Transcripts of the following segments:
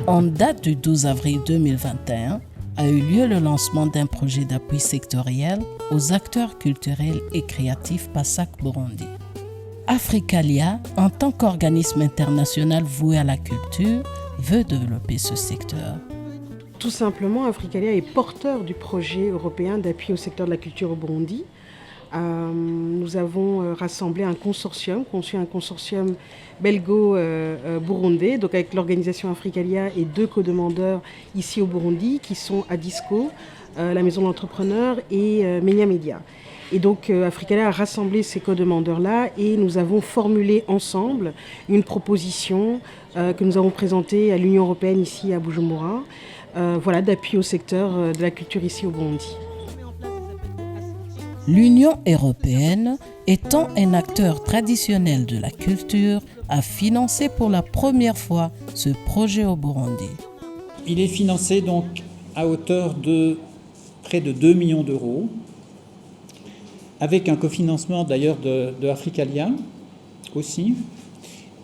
En date du 12 avril 2021, a eu lieu le lancement d'un projet d'appui sectoriel aux acteurs culturels et créatifs PASAC Burundi. Africalia, en tant qu'organisme international voué à la culture, veut développer ce secteur. Tout simplement, Africalia est porteur du projet européen d'appui au secteur de la culture au Burundi. Nous avons rassemblé un consortium, conçu un consortium belgo-burundais, donc avec l'organisation Africalia et 2 co-demandeurs ici au Burundi, qui sont Adisco, la maison d'entrepreneurs, et Menya Media. Et donc Africalia a rassemblé ces co-demandeurs-là et nous avons formulé ensemble une proposition que nous avons présentée à l'Union européenne ici à Bujumbura, d'appui au secteur de la culture ici au Burundi. L'Union européenne, étant un acteur traditionnel de la culture, a financé pour la première fois ce projet au Burundi. Il est financé donc à hauteur de près de 2 millions d'euros, avec un cofinancement d'ailleurs de Africalia aussi,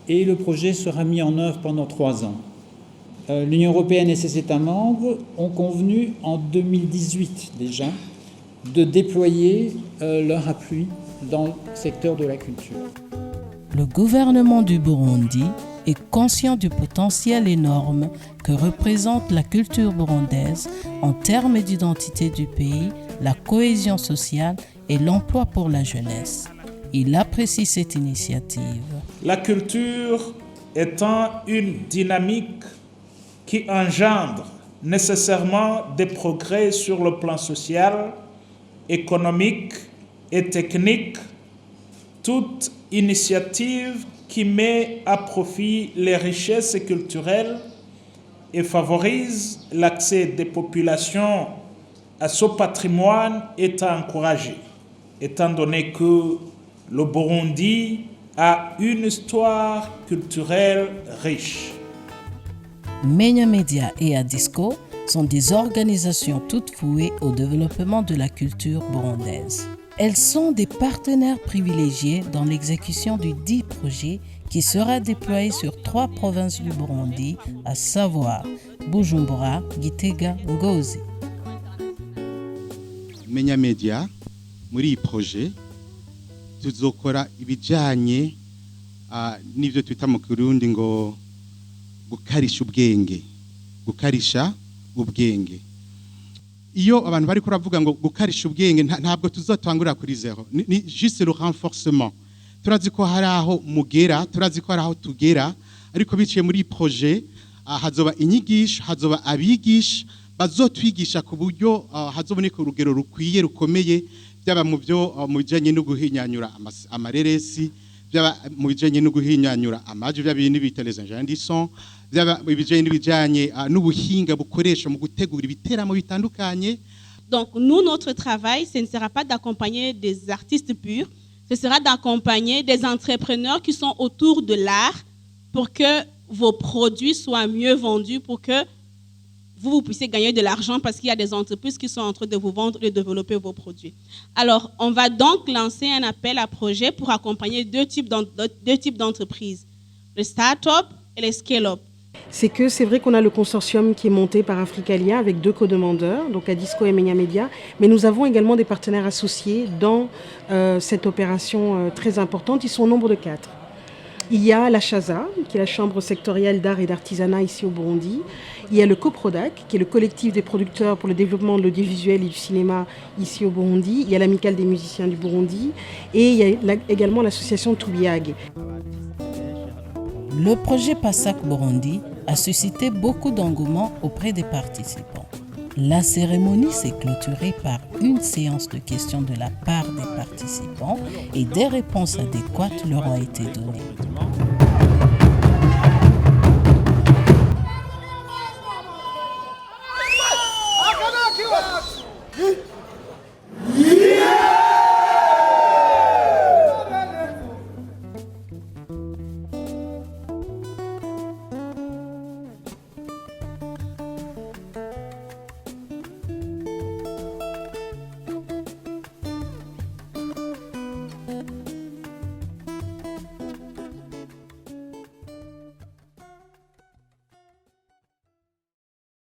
et le projet sera mis en œuvre pendant 3 ans. L'Union européenne et ses États membres ont convenu en 2018 déjà de déployer leur appui dans le secteur de la culture. Le gouvernement du Burundi est conscient du potentiel énorme que représente la culture burundaise en termes d'identité du pays, la cohésion sociale et l'emploi pour la jeunesse. Il apprécie cette initiative. La culture étant une dynamique qui engendre nécessairement des progrès sur le plan social, économique et technique, toute initiative qui met à profit les richesses culturelles et favorise l'accès des populations à ce patrimoine est à encourager, étant donné que le Burundi a une histoire culturelle riche. Menya Media et Adisco sont des organisations toutes vouées au développement de la culture burundaise. Elles sont des partenaires privilégiés dans l'exécution du dit projet qui sera déployé sur 3 provinces du Burundi, à savoir Bujumbura, Gitega, Ngozi. Menya Media, muri iyi projet tuzokora ibijanye n'ivyo twita mu Kirundi ngo gukarisha ubwenge. Iyo abantu bari kuravuga ngo gukarisha ubwenge ntabwo tuzatangurira kuri zero, ni juste le renforcement. Turazi ko hari aho mugera, turazi ko hari aho tugera, ariko biciye muri projet hazoba inyigisho, hazoba abigisha bazotwigisha ku buryo hazoboneka urugero rukwiye rukomeye byaba mu byo mu bijanye no guhinyanyura amareresi, byaba mu bijanye no guhinyanyura amaji by'abindi bita les ingénieurs du son, byaba ibijanye n'ibijanye n'ubuhinga bukoresha mu gutegura ibiteramo bitandukanye. Donc nous, notre travail, ce ne sera pas d'accompagner des artistes purs, ce sera d'accompagner des entrepreneurs qui sont autour de l'art pour que vos produits soient mieux vendus, pour que vous puissiez gagner de l'argent parce qu'il y a des entreprises qui sont en train de vous vendre et de développer vos produits. Alors, on va donc lancer un appel à projet pour accompagner 2 types d'entreprises, les start-up et les scale-up. C'est vrai qu'on a le consortium qui est monté par Africalia avec 2 co-demandeurs, donc Adisco et Menya Media, mais nous avons également des partenaires associés dans cette opération très importante. Ils sont au nombre de 4. Il y a la CHASA, qui est la Chambre sectorielle d'art et d'artisanat ici au Burundi. Il y a le COPRODAC, qui est le collectif des producteurs pour le développement de l'audiovisuel et du cinéma ici au Burundi. Il y a l'Amicale des musiciens du Burundi. Et il y a également l'association Toubiag. Le projet PASAC Burundi a suscité beaucoup d'engouement auprès des participants. La cérémonie s'est clôturée par une séance de questions de la part des participants et des réponses adéquates leur ont été données. Huh?